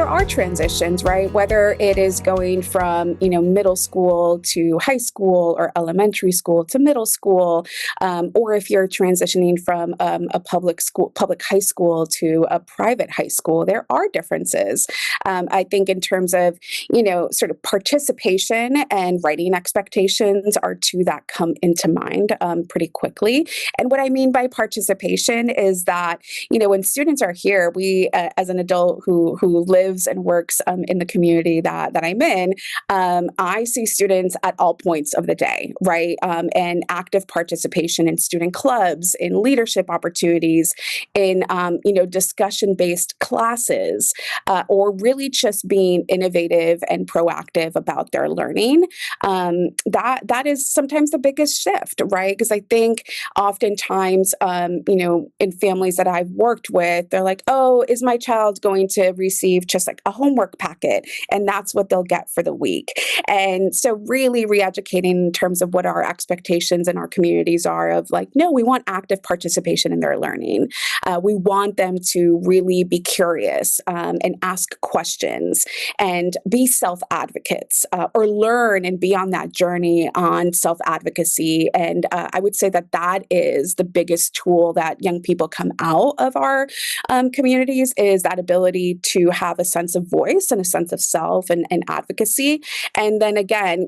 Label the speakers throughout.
Speaker 1: there are transitions, right? Whether it is going from, middle school to high school or elementary school to middle school, or if you're transitioning from a public high school to a private high school, there are differences. I think in terms of, sort of participation and writing expectations are two that come into mind pretty quickly. And what I mean by participation is that, when students are here, we, as an adult who lives and works in the community that I'm in, I see students at all points of the day, right? And active participation in student clubs, in leadership opportunities, in, discussion-based classes, or really just being innovative and proactive about their learning. That is sometimes the biggest shift, right? Because I think oftentimes, in families that I've worked with, they're like, oh, is my child going to receive just like a homework packet? And that's what they'll get for the week. And so really re-educating in terms of what our expectations in our communities are of like, no, we want active participation in their learning. We want them to really be curious and ask questions and be self-advocates or learn and be on that journey on self-advocacy. And I would say that is the biggest tool that young people come out of our communities, is that ability to have a sense of voice and a sense of self and advocacy. And then again,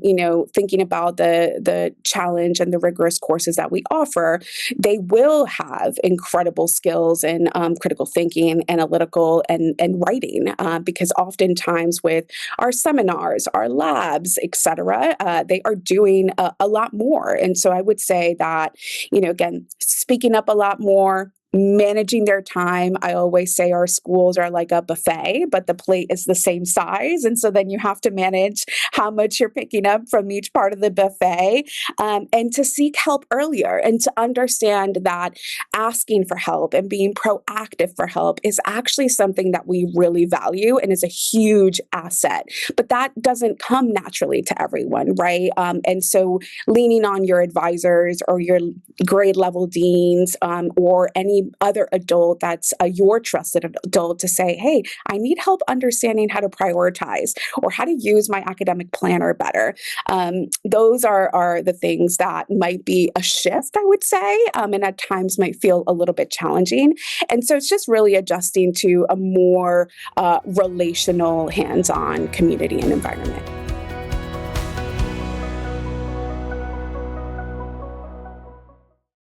Speaker 1: thinking about the challenge and the rigorous courses that we offer, they will have incredible skills in critical thinking, analytical, and writing, because oftentimes with our seminars, our labs, et cetera, they are doing a lot more. And so I would say that, again, speaking up a lot more, managing their time. I always say our schools are like a buffet, but the plate is the same size. And so then you have to manage how much you're picking up from each part of the buffet, and to seek help earlier and to understand that asking for help and being proactive for help is actually something that we really value and is a huge asset. But that doesn't come naturally to everyone, right? And so leaning on your advisors or your grade level deans, or any other adult that's your trusted adult to say, hey, I need help understanding how to prioritize or how to use my academic planner better. Those are the things that might be a shift, I would say, and at times might feel a little bit challenging. And so it's just really adjusting to a more relational, hands-on community and environment.